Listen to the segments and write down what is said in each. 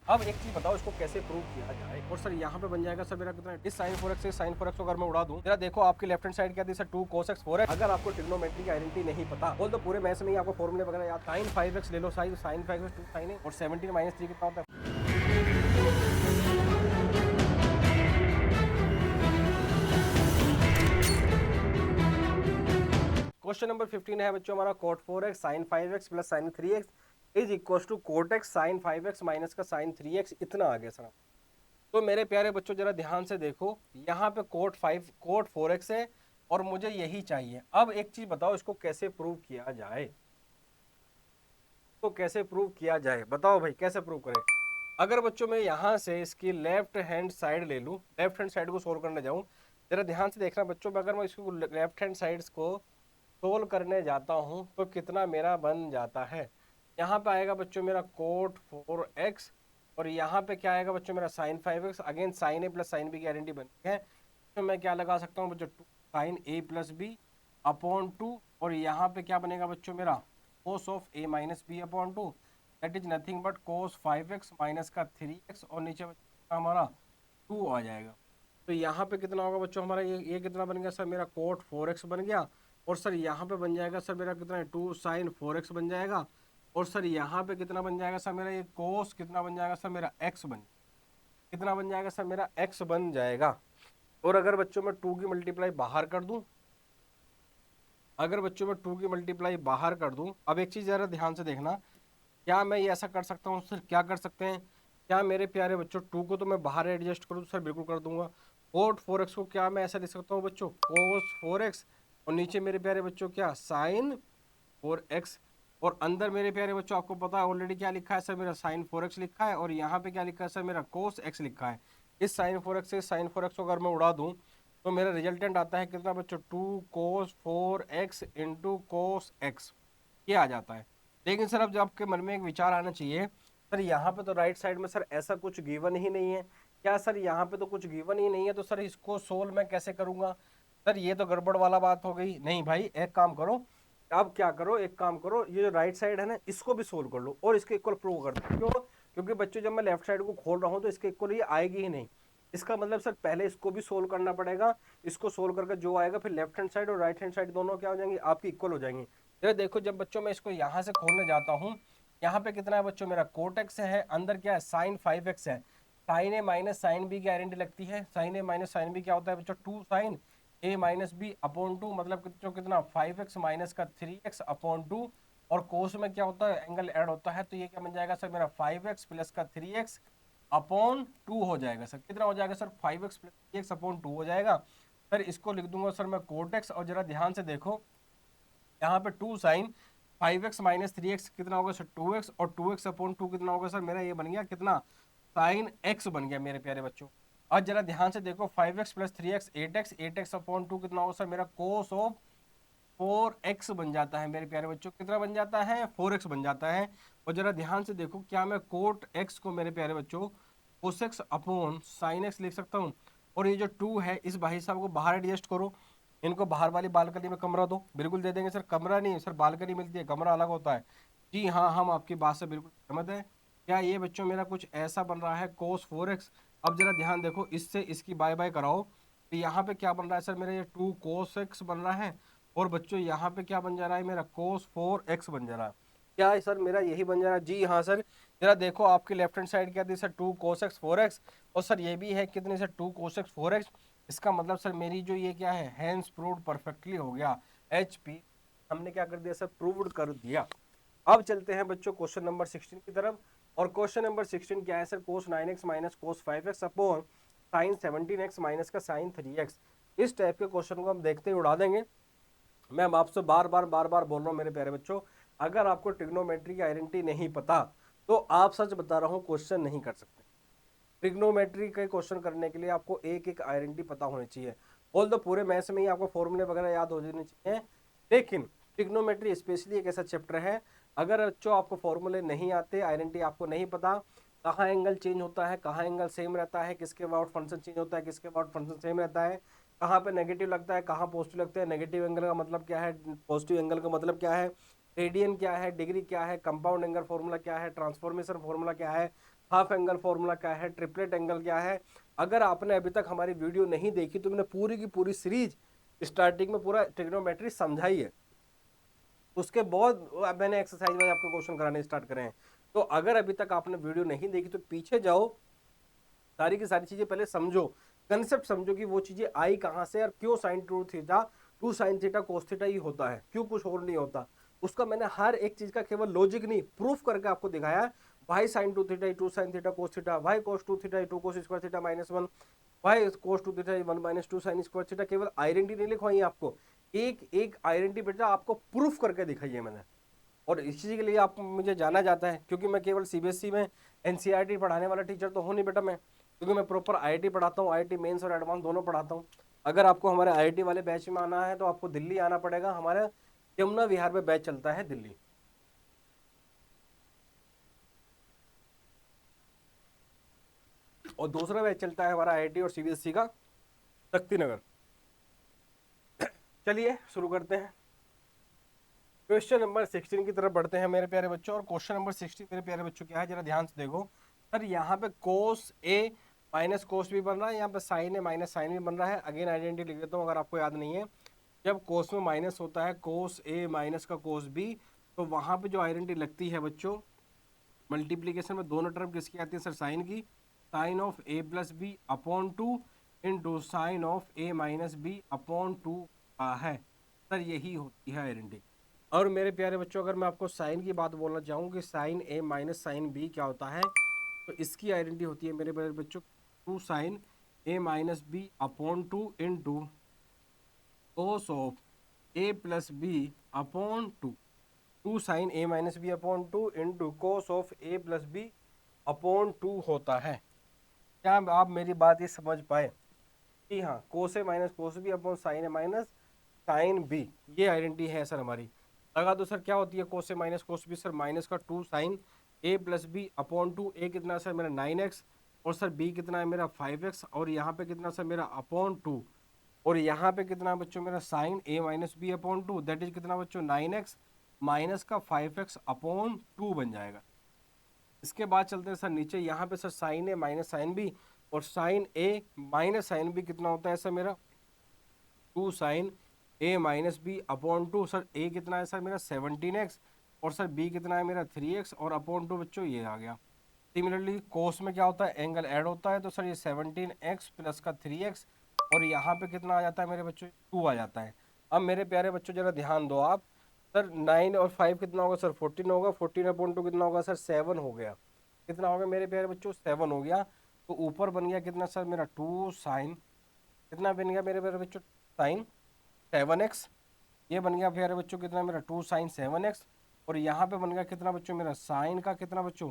अब एक चीज बताओ इसको कैसे प्रूव किया जाए। और सर यहाँ पे बन जाएगा सर मेरा कितना, इस साइन 4x से साइन 4x को अगर मैं उड़ा दूं, जरा देखो आपकी लेफ्ट हैंड साइड क्या थी सर 2 cos x 4x। अगर आपको ट्रिग्नोमेट्री की आइडेंटिटी नहीं पता बोल तो पूरे मैथ्स में ही आपको फॉर्मूले वगैरह याद, साइन 5x ले लो, साइन 5x 2 साइन है और 17 माइनस 3 कितना होता है। क्वेश्चन नंबर 15 है बच्चों हमारा, cot 4x sin 5x plus sin 3x is equal to cot x sin 5x minus का sin 3x। इतना आ गया सर। तो मेरे प्यारे बच्चों जरा ध्यान से देखो, यहाँ पे cot 4x है और मुझे यही चाहिए। अब एक चीज बताओ इसको कैसे प्रूव किया जाए, तो कैसे प्रूव किया जाए बताओ भाई, कैसे प्रूव करें। अगर बच्चों मैं यहाँ से इसकी लेफ्ट हैंड साइड ले लूँ, लेफ्ट हैंड साइड को सोल्व करने जाऊँ, जरा ध्यान से देखना बच्चों, अगर मैं इसको लेफ्ट हैंड साइड्स को सोल्व करने जाता हूं तो कितना मेरा बन जाता है। यहाँ पे आएगा बच्चों मेरा cot 4x और यहाँ पे क्या आएगा बच्चों मेरा sin 5x। Again sin a plus sin b की गारंटी बनी है, तो मैं क्या लगा सकता हूँ बच्चों 2 sin a plus B upon 2 और यहाँ पे क्या बनेगा बच्चों मेरा cos of a minus B upon 2 that is nothing but cos 5x minus का 3x और नीचे हमारा 2 आ जाएगा। तो यहाँ पे कितना होगा बच्चों हमारा, ये कितना बन गया सर मेरा cot 4x बन गया और सर यहाँ पे बन जाएगा सर मेरा कितना है 2 sin 4x बन जाएगा और सर यहाँ पे कितना बन जाएगा सर मेरा ये cos कितना बन जाएगा सर मेरा x कितना बन जाएगा सर मेरा x बन जाएगा। और अगर बच्चों में 2 की मल्टीप्लाई बाहर कर दूं, अगर बच्चों में 2 की मल्टीप्लाई बाहर कर दूं, अब एक चीज जरा ध्यान से देखना, क्या मैं ये ऐसा कर सकता हूँ सर, क्या कर सकते हैं, क्या मेरे प्यारे बच्चों 2 को तो मैं बाहर एडजस्ट करूँ सर, बिल्कुल कर दूंगा। cot 4x को क्या मैं ऐसा लिख सकता हूँ बच्चों cos 4x और नीचे मेरे प्यारे बच्चों क्या sin 4x और अंदर मेरे प्यारे बच्चों आपको पता है ऑलरेडी क्या लिखा है सर मेरा sin 4x लिखा है और यहाँ पे क्या लिखा है सर मेरा cos x लिखा है। इस sin 4x से sin 4x को अगर मैं उड़ा दूं तो मेरा रिजल्टेंट आता है कितना बच्चों 2 cos 4x into cos x, ये आ जाता है। लेकिन सर अब जो आपके मन में एक विचार आना चाहिए, सर यहाँ पे तो राइट साइड में सर ऐसा कुछ गिवन ही नहीं है, क्या सर यहाँ पे तो कुछ गिवन ही नहीं है, तो सर इसको सोल्व मैं कैसे करूंगा। सर ये तो गड़बड़ वाला बात हो गई। नहीं भाई एक काम करो, अब क्या करो, एक काम करो, ये जो राइट साइड है ना इसको भी सोल्व कर लो और इसके इक्वल प्रूव कर दो। क्यों? क्योंकि बच्चों जब मैं लेफ्ट साइड को खोल रहा हूँ तो इसके इक्वल ये आएगी ही नहीं। इसका मतलब सर पहले इसको भी सोल्व करना पड़ेगा, इसको सोल्व करके जो आएगा फिर लेफ्ट हैंड साइड और राइट हैंड साइड दोनों क्या हो जाएंगी आपकी इक्वल हो जाएंगी। ये देखो जब बच्चों मैं इसको यहाँ से खोलने जाता हूँ, यहाँ पे कितना है बच्चों मेरा cot x है, अंदर क्या है sin 5x है, sin a minus sin b की आइडेंटिटी लगती है, sin a minus sin b क्या होता है बच्चों 2 sin a minus B upon 2 मतलब कितना 5x माइनस का 3x अपॉन 2 और कोस में क्या होता है एंगल ऐड होता है, तो ये क्या बन जाएगा सर मेरा 5x प्लस का 3x अपॉन 2 हो जाएगा। सर कितना हो जाएगा sir 5x plus 3x upon 2 हो जाएगा। सर इसको लिख दूंगा सर मैं cot x और जरा ध्यान से देखो यहाँ पे 2 साइन 5x माइनस 3x कितना होगा सर 2x और 2x अपॉन 2 कितना होगा सर मेरा ये बन गया कितना साइन x बन गया मेरे प्यारे बच्चों। और जरा ध्यान से देखो 5x plus 3x 8x 8x upon 2 कितना होगा सर मेरा कोस ऑफ 4x बन जाता है मेरे प्यारे बच्चों, कितना बन जाता है 4x बन जाता है। और जरा ध्यान से देखो क्या मैं कोट x को मेरे प्यारे बच्चों कोस x अपॉन साइन x लिख सकता हूँ और ये जो 2 है इस भाई साहब को बाहर एडजस्ट करो, इनको बाहर वाली बालकनी में कमरा दो, बिल्कुल दे देंगे सर, कमरा नहीं सर बालकनी मिलती है, कमरा अलग होता है। जी हाँ हम आपकी बात से बिल्कुल सहमत है। क्या ये बच्चों मेरा कुछ ऐसा बन रहा है cos 4x। अब जरा ध्यान देखो इससे इसकी बाय बाय कराओ तो यहाँ पे क्या बन रहा है सर मेरा ये 2 cos x बन रहा है और बच्चों यहाँ पे क्या बन जा रहा है मेरा cos 4x बन जा रहा है। क्या है सर मेरा यही बन जा रहा है। जी हाँ सर, जरा देखो आपकी लेफ्ट हैंड साइड क्या थी सर 2 cos x 4x और सर ये भी है कितनी सर 2 cos x 4x। इसका मतलब सर मेरी जो ये क्या है हैंस प्रूव्ड परफेक्टली हो गया, HP हमने क्या कर दिया सर प्रूव्ड कर दिया। अब चलते हैं बच्चों क्वेश्चन नंबर 16 की तरफ और क्वेश्चन नंबर 16 क्या है sir cos 9x minus cos 5x upon sin 17x minus का sin 3x। इस टाइप के क्वेश्चन को हम देखते ही उड़ा देंगे। मैं आपसे बार बार बोल रहा हूँ मेरे प्यारे बच्चों, अगर आपको ट्रिग्नोमेट्री की आइडेंटिटी नहीं पता तो आप सच बता रहा हूँ क्वेश्चन नहीं कर सकते। ट्रिग्नोमेट्री के क्वेश्चन करने के लिए आपको एक एक आइडेंटिटी पता होनी चाहिए। ऑल दो पूरे मैथ्स में ही आपको फॉर्मूले वगैरह याद हो जाने चाहिए, लेकिन ट्रिग्नोमेट्री स्पेशली एक ऐसा चैप्टर है अगर बच्चों आपको फॉर्मूले नहीं आते, आइडेंटिटी आपको नहीं पता, कहाँ एंगल चेंज होता है, कहाँ एंगल सेम रहता है, किसके अबाउट फंक्शन चेंज होता है, किसके अबाउट फंक्शन सेम रहता है, कहाँ पे नेगेटिव लगता है, कहाँ पॉजिटिव लगता है, नेगेटिव एंगल का मतलब क्या है, पॉजिटिव एंगल का मतलब क्या है, रेडियन क्या है, डिग्री क्या है, कंपाउंड एंगल फॉर्मूला क्या है, ट्रांसफॉर्मेशन फॉर्मूला क्या है, हाफ एंगल फॉर्मूला क्या है, ट्रिपलेट एंगल क्या है। अगर आपने अभी तक हमारी वीडियो नहीं देखी तो मैंने पूरी की पूरी सीरीज स्टार्टिंग में पूरा ट्रिग्नोमेट्री समझाई है, उसके बहुत अब मैंने एक्सरसाइज वाइज आपको क्वेश्चन कराने स्टार्ट करे हैं। तो अगर अभी तक आपने वीडियो नहीं देखी तो पीछे जाओ, सारी की सारी चीजें पहले समझो, कंसेप्ट समझो कि वो चीजें आई कहां से और क्यों sine two sine theta cos theta ही होता है, क्यों कुछ और नहीं होता। उसका मैंने हर एक चीज का केवल लॉजिक नहीं प्रूफ करके आपको दिखाया है। Y sine two theta two sine theta cos theta, y cos two theta two cos square theta minus one, y cos two theta one minus two sine square theta. केवल identity नहीं लिखवाई आपको, एक एक आइडेंटिटी बेटा आपको proof करके दिखाई है मैंने। और इस चीज के लिए आप मुझे जाना जाता है क्योंकि मैं केवल सीबीएसई में एनसीईआरटी पढ़ाने वाला टीचर तो हूँ नहीं बेटा मैं, क्योंकि मैं प्रॉपर आईआईटी पढ़ाता हूँ, आईआईटी मेंस और एडवांस दोनों पढ़ाता हूँ। अगर आपको हमारे आईआईटी वाले बैच में आना है तो आपको दिल्ली आना पड़ेगा, हमारे यमुना विहार में बैच चलता है दिल्ली। और दूसरा बैच चलता है हमारा आईआईटी और सीबीएसई का शक्ति नगर। चलिए शुरू करते हैं, क्वेश्चन नंबर 16 की तरफ बढ़ते हैं मेरे प्यारे बच्चों। और क्वेश्चन नंबर 16 मेरे प्यारे बच्चों क्या है, जरा ध्यान से देखो। सर यहाँ पे कोस ए माइनस कोस भी बन रहा है, यहाँ पे साइन ए माइनस साइन भी बन रहा है। अगेन आइडेंटिटी लिख देता हूँ अगर आपको याद नहीं है। जब कोस में माइनस होता है, कोस ए माइनस का कोस बी, तो वहां पे जो आइडेंटिटी लगती है बच्चों, मल्टीप्लीकेशन में दोनों तरफ किसकी आती है सर, साइन की। Sine of a plus B upon two into sine of A minus B upon two है। सर यही होती है आइडेंटिटी। और मेरे प्यारे बच्चों अगर मैं आपको साइन की बात बोलना चाहूँ कि साइन ए माइनस साइन बी क्या होता है, तो इसकी आइडेंटिटी होती है मेरे प्यारे बच्चों two sine A minus B upon two into cos of a plus B upon two. Two sine A minus B upon two into cos of a plus B upon two होता है। क्या आप मेरी बात ये समझ पाए कि हाँ cos A minus cos B upon sine A minus sine B, ये आइडेंटिटी है सर हमारी। लगा दो सर क्या होती है cos A minus cos B, sir minus का two sine A plus B upon two, A कितना सर मेरा 9x, और सर बी कितना है मेरा 5x, और यहाँ पे कितना सर मेरा अपॉन टू, और यहाँ पे कितना बच्चों मेरा sine A minus B upon two, that is कितना बच्चों 9x माइनस का 5x अपॉन टू बन जाएगा। इसके बाद चलते हैं सर नीचे, यहाँ पे सर साइन ए माइनस साइन बी, और साइन ए माइनस साइन बी कितना होता है सर मेरा two sine A minus B upon two. Sir A कितना है सर मेरा 17x, और सर बी कितना है मेरा 3x, और अपॉन टू बच्चों ये आ गया। सिमिलरली कोस में क्या होता है, एंगल ऐड होता है, तो सर ये 17x प्लस का 3x, और यहाँ पे कितना आ जाता है मेरे बच्चों 2 आ जाता है। अब मेरे प्यारे बच्चों जरा ध्यान दो आप, सर 9 और 5 कितना होगा सर 14 होगा, 14 अपॉन टू कितना होगा सर 7 हो गया। कितना हो गया मेरे प्यारे बच्चों 7 हो गया। तो ऊपर बन गया कितना सर मेरा टू साइन, कितना बन गया मेरे प्यारे बच्चों साइन 7x, ये बन गया प्यारे बच्चों कितना मेरा टू साइन 7x, और यहाँ पे बन गया कितना बच्चों मेरा साइन का कितना बच्चों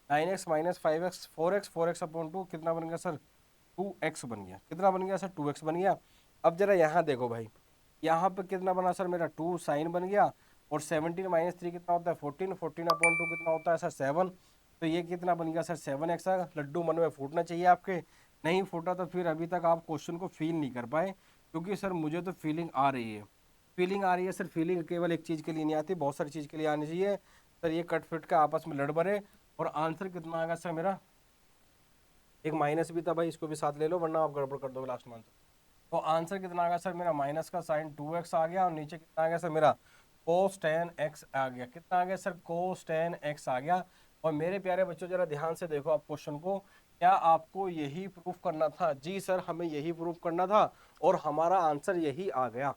9x minus 5x 4x upon two, कितना बन गया सर 2x बन गया। कितना बन गया सर 2x बन गया। अब जरा यहाँ देखो भाई, यहाँ पे कितना बना सर मेरा टू साइन बन गया, और 17 माइनस 3 कितना होता है 14, 14 अपॉन टू कितना होता है सर 7, तो ये कितना बन गया सर 7x। लड्डू मन में फूटना चाहिए आपके, नहीं फूटा तो फिर अभी तक आप क्वेश्चन को फील नहीं कर पाए, क्योंकि सर मुझे तो फीलिंग आ रही है। फीलिंग आ रही है सर, फीलिंग केवल एक चीज़ के लिए नहीं आती, बहुत सारी चीज़ के लिए आनी चाहिए। सर ये कट फिट का आपस में लड़ बड़े, और आंसर कितना आएगा सर मेरा, एक माइनस भी था भाई इसको भी साथ ले लो वरना आप गड़बड़ कर दोगे लास्ट में आंसर। तो आंसर कितना आ गया सर मेरा माइनस का साइन 2x आ गया, और नीचे कितना आ गया सर मेरा कोस टेन एक्स आ गया। कितना आ गया सर कोस टेन एक्स आ गया। और मेरे प्यारे बच्चों जरा ध्यान से देखो आप क्वेश्चन को, क्या आपको यही प्रूफ करना था? जी सर हमें यही प्रूफ करना था, और हमारा आंसर यही आ गया।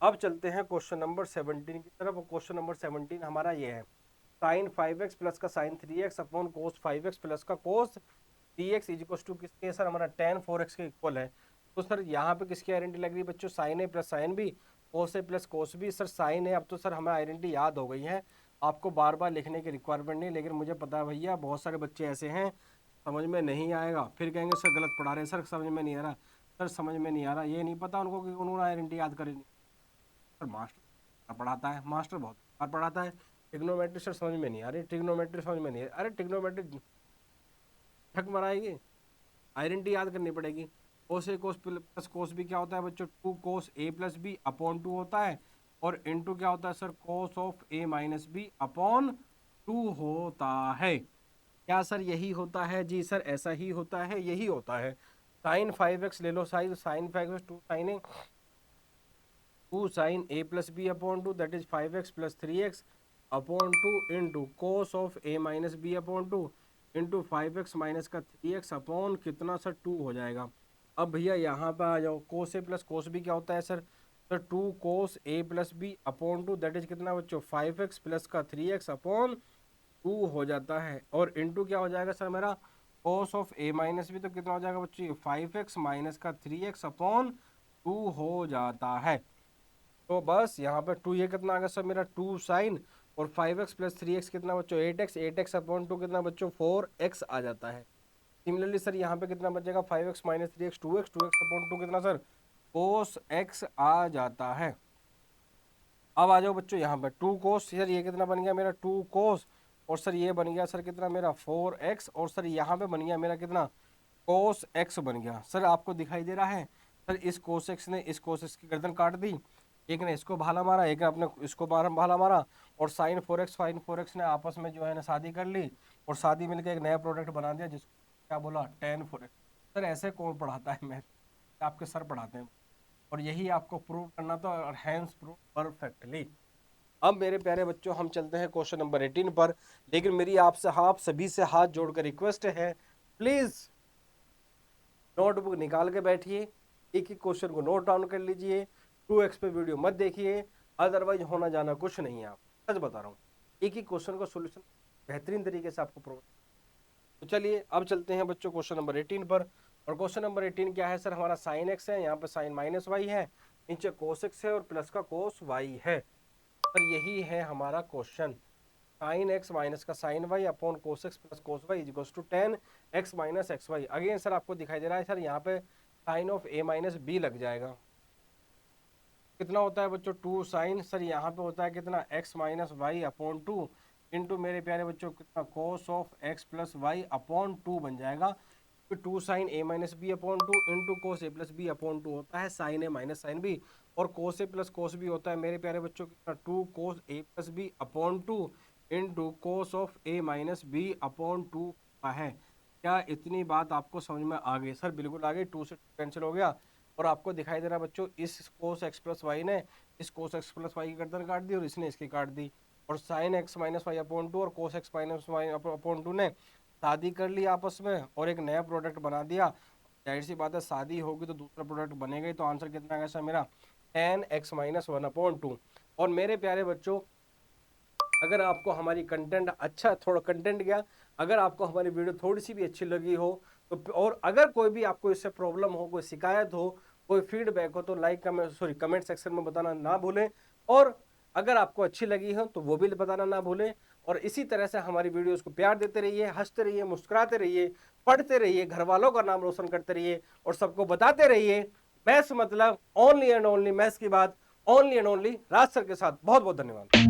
अब चलते हैं क्वेश्चन नंबर 17 की तरफ। क्वेश्चन नंबर 17 हमारा ये है, साइन 5x प्लस का sine 3x upon cos 5x plus का cos 3x is equal to किसके सर हमारा tan 4x के इक्वल है। तो सर यहाँ पे किसकी आइडेंटिटी लग रही है बच्चों, sine A plus sine B, cos A plus cos B. Sir sine A अब तो सर हमें आइडेंटिटी याद हो गई है, आपको बार बार लिखने की रिक्वायरमेंट नहीं, लेकिन मुझे पता है भैया बहुत सारे बच्चे ऐसे हैं समझ में नहीं आएगा, फिर कहेंगे सर गलत पढ़ा रहे हैं, सर समझ में नहीं आ रहा। सर समझ में नहीं आ रहा ये नहीं पता उनको कि उन्होंने आइडेंटिटी याद करी नहीं। सर मास्टर पढ़ाता है, मास्टर बहुत बार पढ़ाता है, ट्रिग्नोमेट्री सर समझ में नहीं आ रही, ट्रिग्नोमेट्री समझ में नहीं आ रही। अरे ट्रिग्नोमेट्री ठक मराएगी, आइडेंटिटी याद करनी पड़ेगी। कोस ए कोस प्लस कोस बी क्या होता है बच्चों, टू कोस ए प्लस बी अपॉन टू होता है, और इनटू क्या होता है sir cos of A minus B upon two होता है। क्या सर यही होता है? जी सर ऐसा ही होता है, यही होता है। साइन 5x ले लो, sine 5x 2 sine A, 2 sine A plus B upon 2 that is 5x plus 3x upon 2 into cos of A minus B upon 2 into 5x minus का 3x अपॉन कितना सर 2 हो जाएगा। अब भैया यहाँ पे आ जाओ, कोस ए प्लस कोस बी क्या होता है sir? Sir 2 cos A plus B upon 2 that is कितना बच्चों 5x प्लस का 3x अपॉन 2 हो जाता है। और इंटू क्या हो जाएगा सर मेरा cos of A minus b, तो कितना हो जाएगा बच्चों 5x माइनस का 3x अपॉन 2 हो जाता है। तो बस यहाँ पे 2 ये कितना आ गया सर मेरा 2 साइन और 5x प्लस 3x कितना बच्चों 8x अपॉन 2 कितना बच्चों 4x आ जाता है। सिमिलरली सर यहाँ पे कितना बचेगा 5x minus 3x 2x upon 2 कितना सर कोस x आ जाता है। अब आ जाओ बच्चों यहाँ पे 2 कोस, सर ये कितना बन गया मेरा 2 कोस और सर ये बन गया सर कितना मेरा 4x और सर यहाँ पे बन गया मेरा कितना कोस x बन गया। सर आपको दिखाई दे रहा है सर इस कोस x ने इस कोस x की गर्दन काट दी, एक ने इसको भाला मारा, एक ने अपने इसको भाला मारा और साइन 4x ने आपस में जो है ना शादी कर ली और शादी मिलकर एक नया प्रोडक्ट बना दिया जिसको क्या बोला tan 4x। सर ऐसे कौन पढ़ाता है? मैं आपके सर पढ़ाते हैं और यही आपको प्रूव करना था और हैंस प्रूव परफेक्टली। अब मेरे प्यारे बच्चों हम चलते हैं क्वेश्चन नंबर 18 पर, लेकिन मेरी आपसे आप सभी से हाथ जोड़कर रिक्वेस्ट है प्लीज नोटबुक निकाल के बैठिए, एक एक क्वेश्चन को नोट डाउन कर लीजिए, 2x पे वीडियो मत देखिए, अदरवाइज होना जाना कुछ नहीं है। आप सच बता रहा हूँ, एक एक क्वेश्चन का सोल्यूशन बेहतरीन तरीके से आपको प्रोवाइड। तो चलिए अब चलते हैं बच्चों क्वेश्चन नंबर 18 पर। और क्वेश्चन नंबर 18 क्या है सर? हमारा साइन x है, यहाँ पे साइन माइनस वाई है, नीचे कोस x है और प्लस का कोस y है। सर यही है हमारा क्वेश्चन, साइन x माइनस का sine y upon cos x plus cos y is equals to tan x minus x y. Again sir आपको दिखाई दे रहा है सर यहाँ पे sine of a minus b लग जाएगा, कितना होता है बच्चों 2 साइन, सर यहाँ पे होता है कितना x minus y upon 2 into मेरे प्यारे बच्चों कितना cos of x plus y upon 2 बन जाएगा। 2 साइन ए minus B upon 2 into cos ए प्लस बी अपॉन 2 होता है साइन ए माइनस साइन बी, और कोस ए प्लस कोस बी होता है मेरे प्यारे बच्चों कितना 2 cos A plus B upon 2 into cos of A minus B upon 2 है। क्या इतनी बात आपको समझ में आ गई? सर बिल्कुल आ गई, 2 से 2 कैंसिल हो गया और आपको दिखाई दे रहा है बच्चों इस कोस एक्स प्लस वाई ने इस कोस एक्स प्लस वाई की गर्दन काट दी और इसने इसकी काट दी, और sine x minus y upon 2 और cos x minus y upon 2 ने शादी कर ली आपस में और एक नया प्रोडक्ट बना दिया। जाहिर सी बात है शादी होगी तो दूसरा प्रोडक्ट बनेगा ही, तो आंसर कितना आएगा सर मेरा tan x माइनस 1/2। और मेरे प्यारे बच्चों अगर आपको हमारी कंटेंट अच्छा थोड़ा कंटेंट क्या, अगर आपको हमारी वीडियो थोड़ी सी भी अच्छी लगी हो तो, और अगर कोई भी आपको इससे प्रॉब्लम हो, कोई शिकायत हो, कोई फीडबैक हो तो कमेंट सेक्शन में बताना ना भूलें, और अगर आपको अच्छी लगी हो तो वो भी बताना ना भूलें। और इसी तरह से हमारी वीडियोस को प्यार देते रहिए, हंसते रहिए, मुस्कुराते रहिए, पढ़ते रहिए, घर वालों का नाम रोशन करते रहिए और सबको बताते रहिए मैथ्स मतलब ओनली एंड ओनली मैथ्स की बात, only and only Raj sir के साथ। बहुत बहुत धन्यवाद।